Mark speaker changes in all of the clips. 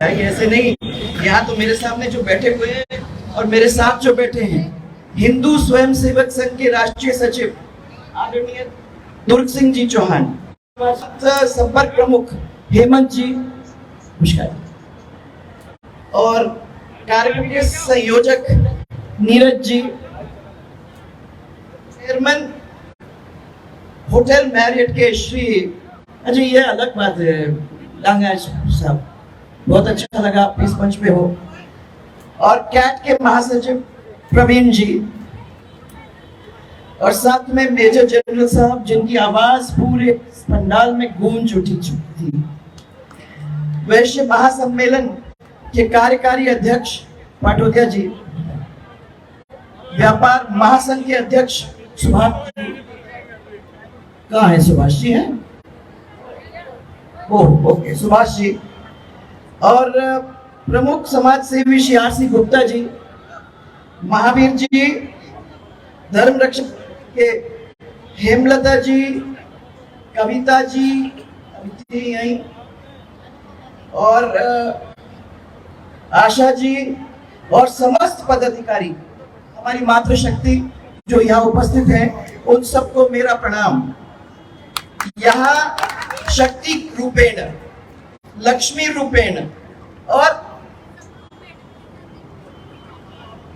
Speaker 1: भाई ऐसे नहीं। यहाँ तो मेरे सामने जो बैठे हुए हैं और मेरे साथ जो बैठे हैं, हिंदू स्वयं सेवक संघ के राष्ट्रीय सचिव आदरणीय दुर्ग सिंह जी चौहान, संपर्क प्रमुख हेमंत जी मुश्काई और कार्यक्रम के संयोजक Neeraj ji, chairman hotel Marriott के श्री अजय, ये अलग बात है लांगा साहब, बहुत अच्छा लगा आप इस मंच पे हो, और कैट के महासचिव प्रवीण जी, और साथ में मेजर जनरल साहब जिनकी आवाज पूरे पंडाल में गूंज उठी चुकी थी, वैश्य महासम्मेलन के कार्यकारी अध्यक्ष पाटोदिया जी, व्यापार महासंघ के अध्यक्ष सुभाष जी, कहाँ है सुभाष जी? हैं ओह ओके, सुभाष जी, और प्रमुख समाज सेवी श्री आर.सी. गुप्ता जी, महावीर जी, धर्म रक्षक के हेमलता जी, कविता जी यहीं, और आशा जी, और समस्त पदाधिकारी, हमारी मातृशक्ति जो यहाँ उपस्थित हैं, उन सबको मेरा प्रणाम। यहाँ शक्ति रूपेण, लक्ष्मी रूपेण और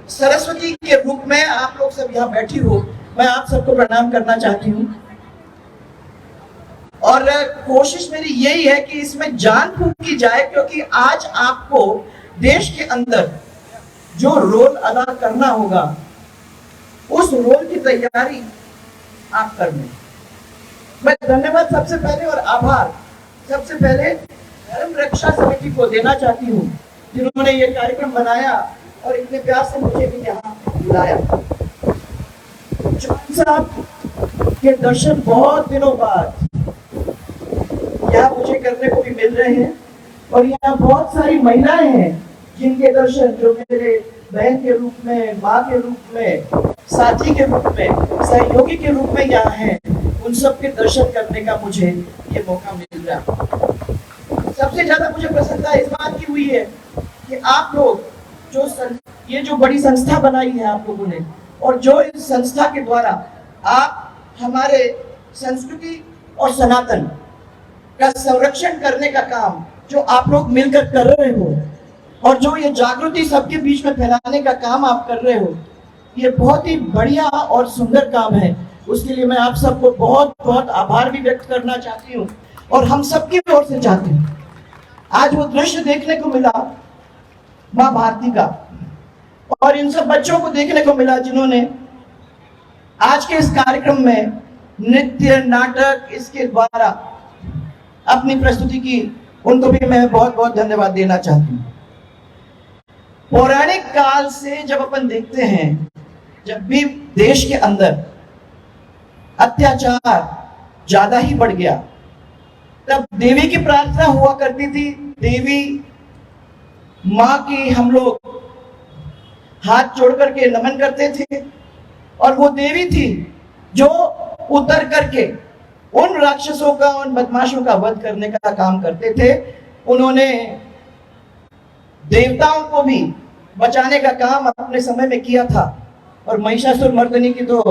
Speaker 1: सरस्वती के रूप में आप लोग सब यहाँ बैठी हो, मैं आप सबको प्रणाम करना चाहती हूँ। और कोशिश मेरी यही है कि इसमें जान फूंकी जाए, क्योंकि आज आपको देश के अंदर जो रोल अदा करना होगा, उस रोल की तैयारी आप कर लें। मैं धन्यवाद सबसे पहले और आभार सबसे पहले धर्म रक्षा समिति को देना चाहती हूँ, जिन्होंने ये कार्यक्रम बनाया और इतने प्यार से मुझे भी यहाँ बुलाया। चौहान साहब के दर्शन बहुत दिनों बाद यहाँ मुझे करने को भी मिल रहे हैं, और यहाँ बहुत सारी महिलाएं हैं जिनके दर्शन जो मेरे बहन के रूप में, माँ के रूप में, साथी के रूप में, सहयोगी के रूप में यहाँ हैं, उन सब के दर्शन करने का मुझे ये मौका मिल रहा। सबसे ज्यादा मुझे प्रसन्नता इस बात की हुई है कि आप लोग ये जो बड़ी संस्था बनाई है आप लोगों ने, और जो इस संस्था के द्वारा आप हमारे संस्कृति और सनातन का संरक्षण करने का काम जो आप लोग मिलकर कर रहे हो, और जो ये जागृति सबके बीच में फैलाने का काम आप कर रहे हो, ये बहुत ही बढ़िया और सुंदर काम है। उसके लिए मैं आप सबको बहुत बहुत आभार भी व्यक्त करना चाहती हूँ, और हम सबकी ओर से चाहते हैं। आज वो दृश्य देखने को मिला माँ भारती का, और इन सब बच्चों को देखने को मिला जिन्होंने आज के इस कार्यक्रम में नृत्य नाटक इसके द्वारा अपनी प्रस्तुति की, उनको भी मैं बहुत बहुत धन्यवाद देना चाहती हूँ। पौराणिक काल से जब अपन देखते हैं, जब भी देश के अंदर अत्याचार ज्यादा ही बढ़ गया, तब देवी की प्रार्थना हुआ करती थी। देवी माँ की हम लोग हाथ जोड़ करके नमन करते थे, और वो देवी थी जो उतर करके उन राक्षसों का, उन बदमाशों का वध करने का काम करते थे। उन्होंने देवताओं को भी बचाने का काम अपने समय में किया था, और महिषासुर मर्दनी की तो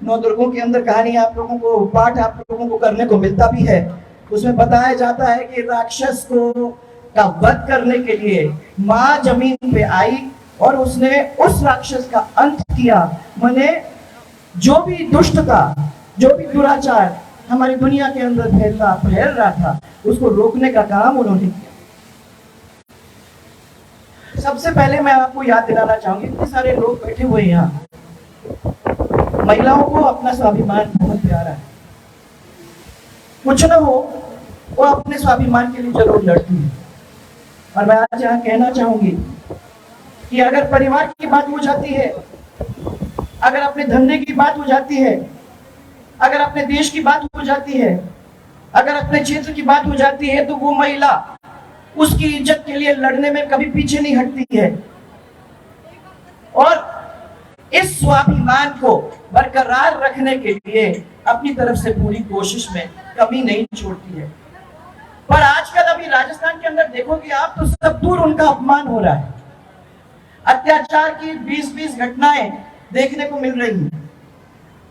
Speaker 1: 9 दुर्गों के अंदर कहानी आप लोगों को, पाठ आप लोगों को करने को मिलता भी है। उसमें बताया जाता है कि राक्षस को का वध करने के लिए माँ जमीन पे आई और उसने उस राक्षस का अंत किया। माने जो भी दुष्टता, जो भी दुराचार हमारी दुनिया के अंदर फैल रहा था, उसको रोकने का काम उन्होंने किया। सबसे पहले मैं आपको याद दिलाना चाहूंगी, इतने सारे लोग बैठे हुए यहाँ, महिलाओं को अपना स्वाभिमान बहुत प्यारा है। कुछ न हो वो अपने स्वाभिमान के लिए जरूर लड़ती है, और मैं आज यहाँ कहना चाहूंगी कि अगर परिवार की बात हो जाती है, अगर अपने धंधे की बात हो जाती है, अगर अपने देश की बात हो जाती है, अगर अपने क्षेत्र की बात हो जाती है, तो वो महिला उसकी इज्जत के लिए लड़ने में कभी पीछे नहीं हटती है, और इस स्वाभिमान को बरकरार रखने के लिए अपनी तरफ से पूरी कोशिश में कमी नहीं छोड़ती है। पर आजकल अभी राजस्थान के अंदर देखोगे आप तो सब दूर उनका अपमान हो रहा है। अत्याचार की 20-20 घटनाएं देखने को मिल रही हैं।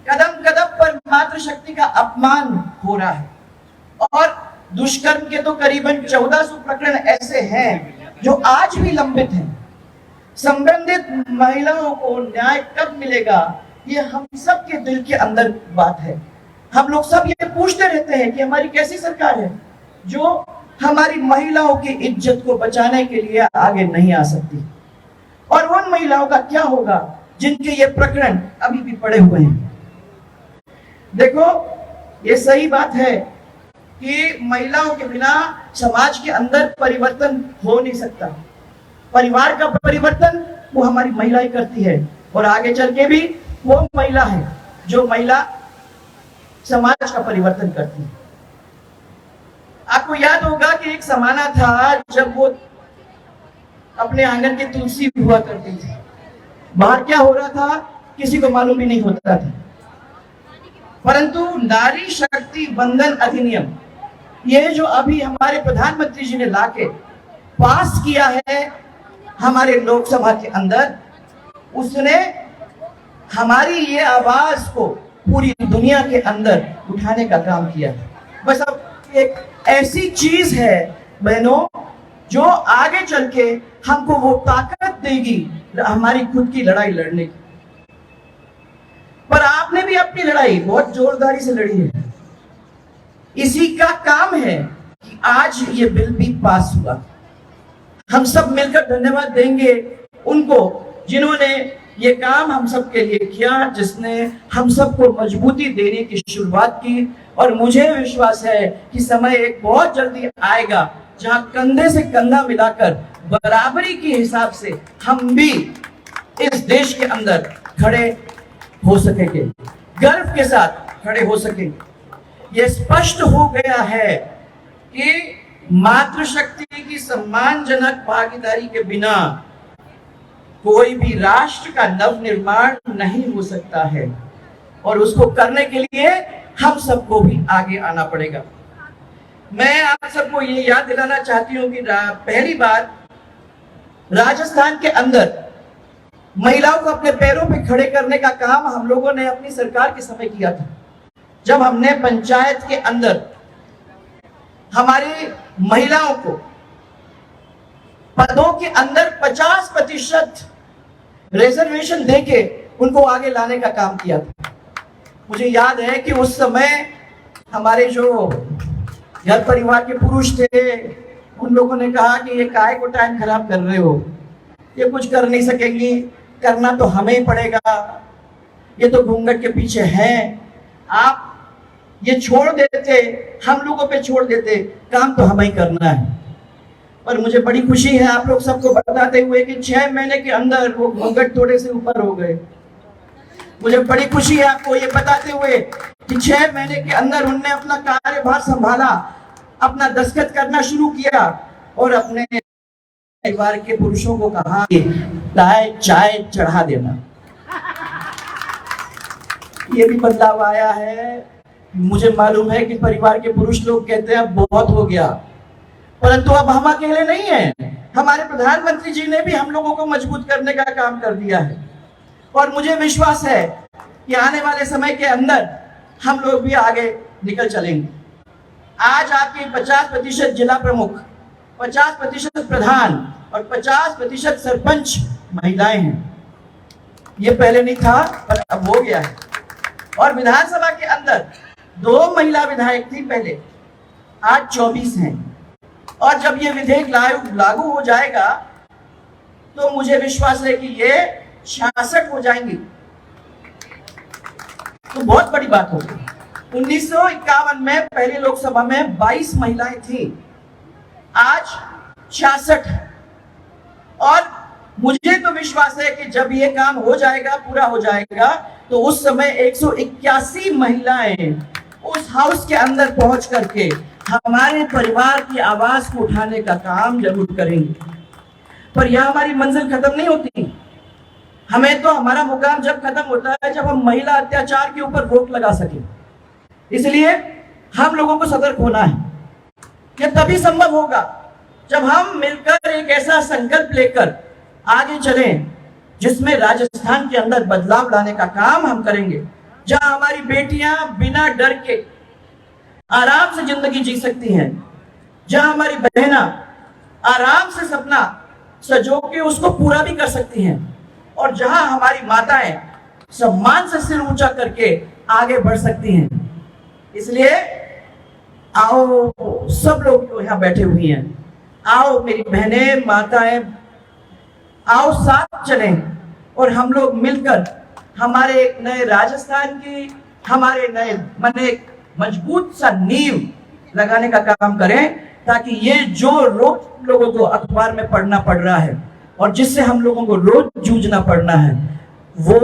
Speaker 1: कदम कदम पर मातृशक्ति का अपमान हो रहा है। और दुष्कर्म के तो करीबन 1400 प्रकरण ऐसे हैं जो आज भी लंबित हैं। संबंधित महिलाओं को न्याय कब मिलेगा, ये हम सब के दिल के अंदर बात है। हम लोग सब ये पूछते रहते हैं कि हमारी कैसी सरकार है जो हमारी महिलाओं की इज्जत को बचाने के लिए आगे नहीं आ सकती, और उन महिलाओं का क्या होगा जिनके ये प्रकरण अभी भी पड़े हुए हैं। देखो, ये सही बात है कि महिलाओं के बिना समाज के अंदर परिवर्तन हो नहीं सकता। परिवार का परिवर्तन वो हमारी महिला ही करती है, और आगे चल के भी वो महिला है जो महिला समाज का परिवर्तन करती है। आपको याद होगा कि एक जमाना था जब वो अपने आंगन की तुलसी हुआ करती थी, बाहर क्या हो रहा था किसी को मालूम भी नहीं होता था। परंतु नारी शक्ति वंदन अधिनियम, ये जो अभी हमारे प्रधानमंत्री जी ने लाके पास किया है हमारे लोकसभा के अंदर, उसने हमारी ये आवाज को पूरी दुनिया के अंदर उठाने का काम किया है। बस अब एक ऐसी चीज है बहनों जो आगे चल के हमको वो ताकत देगी हमारी खुद की लड़ाई लड़ने की। पर आपने भी अपनी लड़ाई बहुत जोरदारी से लड़ी है। इसी का काम है कि आज ये बिल भी पास हुआ। हम सब मिलकर धन्यवाद देंगे उनको जिन्होंने ये काम हम सब के लिए किया, जिसने हम सबको मजबूती देने की शुरुआत की। और मुझे विश्वास है कि समय एक बहुत जल्दी आएगा जहां कंधे से कंधा मिलाकर बराबरी के हिसाब से हम भी इस देश के अंदर खड़े हो सकेंगे, गर्व के साथ खड़े हो सकेंगे। यह स्पष्ट हो गया है कि मातृशक्ति की सम्मानजनक भागीदारी के बिना कोई भी राष्ट्र का नव निर्माण नहीं हो सकता है, और उसको करने के लिए हम सबको भी आगे आना पड़ेगा। मैं आप सबको ये याद दिलाना चाहती हूँ कि पहली बार राजस्थान के अंदर महिलाओं को अपने पैरों पे खड़े करने का काम हम लोगों ने अपनी सरकार के समय किया था, जब हमने पंचायत के अंदर हमारी महिलाओं को पदों के अंदर 50% रिजर्वेशन देके उनको आगे लाने का काम किया था। मुझे याद है कि उस समय हमारे जो घर परिवार के पुरुष थे उन लोगों ने कहा कि ये काय को टाइम खराब कर रहे हो, ये कुछ कर नहीं सकेंगी, करना तो हमें ही पड़ेगा, ये तो घूंघट के पीछे हैं, आप ये छोड़ देते, हम लोगों पे छोड़ देते, काम तो हमें ही करना है। पर मुझे बड़ी खुशी है आप लोग सबको बताते हुए कि 6 महीने के अंदर वो घूंघट थोड़े से ऊपर हो गए। मुझे बड़ी खुशी है आपको ये बताते हुए कि 6 महीने के अंदर उनने अपना कार्यभार संभाला, अपना दस्तखत करना शुरू किया और अपने परिवार के पुरुषों को कहा कि चाय चढ़ा देना। ये भी बदलाव आया है। मुझे मालूम है कि परिवार के पुरुष लोग कहते हैं अब बहुत हो गया, परंतु अब हम अकेले नहीं हैं। हमारे प्रधानमंत्री जी ने भी हम लोगों को मजबूत करने का काम कर दिया है, और मुझे विश्वास है कि आने वाले समय के अंदर हम लोग भी आगे निकल चलेंगे। आज आपके 50% जिला प्रमुख, 50% प्रधान और 50% सरपंच महिलाएं हैं। ये पहले नहीं था पर अब हो गया है। और विधानसभा के अंदर 2 महिला विधायक थी पहले, आज 24 हैं। और जब ये विधेयक लागू हो जाएगा तो मुझे विश्वास है कि ये 66 हो जाएंगी, तो बहुत बड़ी बात होगी। 1951 में पहली लोकसभा में 22 महिलाएं थी, आज 66। और मुझे तो विश्वास है कि जब ये काम हो जाएगा, पूरा हो जाएगा, तो उस समय 181 महिलाएं उस हाउस के अंदर पहुंच करके हमारे परिवार की आवाज को उठाने का काम जरूर करेंगे। पर यह हमारी मंजिल खत्म नहीं होती। हमें तो हमारा मुकाम जब खत्म होता है जब हम महिला अत्याचार के ऊपर रोक लगा सके। इसलिए हम लोगों को सतर्क होना है यह तभी संभव होगा जब हम मिलकर एक ऐसा संकल्प लेकर आगे चलें जिसमें राजस्थान के अंदर बदलाव लाने का काम हम करेंगे, जहां हमारी बेटियां बिना डर के आराम से जिंदगी जी सकती हैं, जहां हमारी बहना आराम से सपना सजो के उसको पूरा भी कर सकती हैं, और जहां हमारी माताएं सम्मान से सिर ऊंचा करके आगे बढ़ सकती हैं। इसलिए आओ सब लोग जो यहाँ बैठे हुए हैं, आओ मेरी बहनें माताएं, आओ साथ चलें और हम लोग मिलकर हमारे एक नए राजस्थान की, हमारे नए मन एक मजबूत सा नींव लगाने का काम करें, ताकि ये जो रोज लोगों को अखबार में पढ़ना पड़ रहा है और जिससे हम लोगों को रोज जूझना पड़ना है वो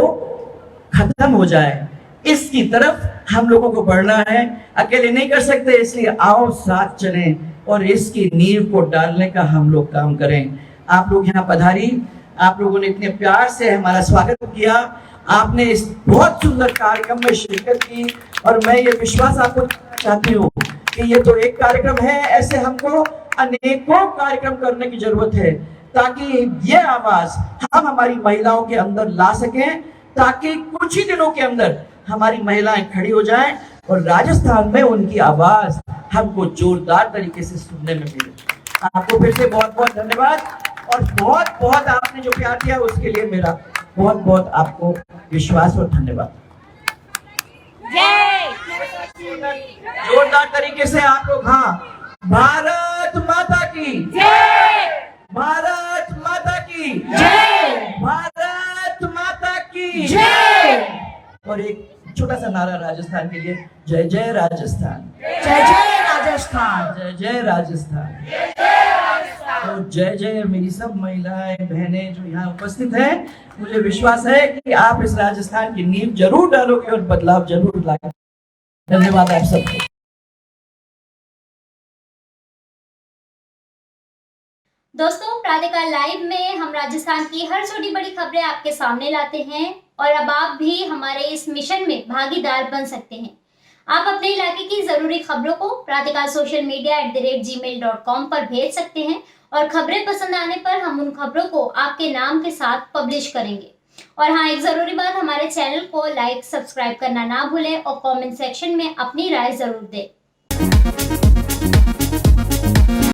Speaker 1: खत्म हो जाए। इसकी तरफ हम लोगों को बढ़ना है, अकेले नहीं कर सकते, इसलिए आओ साथ चलें और इसकी नींव को डालने का हम लोग काम करें। आप लोग यहाँ पधारी, आप लोगों ने इतने प्यार से हमारा स्वागत किया, आपने इस बहुत सुंदर कार्यक्रम में शिरकत की, और मैं ये विश्वास आपको देना चाहती हूँ कि ये तो एक कार्यक्रम है, ऐसे हमको अनेकों कार्यक्रम करने की जरूरत है, ताकि ये आवाज हम हमारी महिलाओं के अंदर ला सकें, ताकि कुछ ही दिनों के अंदर हमारी महिलाएं खड़ी हो जाएं और राजस्थान में उनकी आवाज हमको जोरदार तरीके से सुनने में मिले। आपको फिर से बहुत बहुत धन्यवाद, और बहुत बहुत आपने जो प्यार दिया उसके लिए मेरा बहुत बहुत आपको विश्वास और धन्यवाद। जोरदार तरीके से आप लोग, हाँ, भारत माता की जय, भारत माता की जय, भारत माता की जय। और एक छोटा सा नारा राजस्थान के लिए, जय जय राजस्थान,
Speaker 2: जय जय राजस्थान,
Speaker 1: जय जय राजस्थान, तो जय जय मेरी सब महिलाएं बहनें जो यहाँ उपस्थित हैं। मुझे विश्वास है कि आप इस राजस्थान की नींव जरूर डालोगे और बदलाव जरूर लाएंगे। धन्यवाद आप सबको।
Speaker 3: दोस्तों, प्रातःकाल लाइव में हम राजस्थान की हर छोटी बड़ी खबरें आपके सामने लाते हैं, और अब आप भी हमारे इस मिशन में भागीदार बन सकते हैं। आप अपने इलाके की जरूरी खबरों को प्रातःकाल सोशल मीडिया @gmail.com पर भेज सकते हैं, और खबरें पसंद आने पर हम उन खबरों को आपके नाम के साथ पब्लिश करेंगे। और हाँ, एक जरूरी बात, हमारे चैनल को लाइक सब्सक्राइब करना ना भूलें और कमेंट सेक्शन में अपनी राय जरूर दें।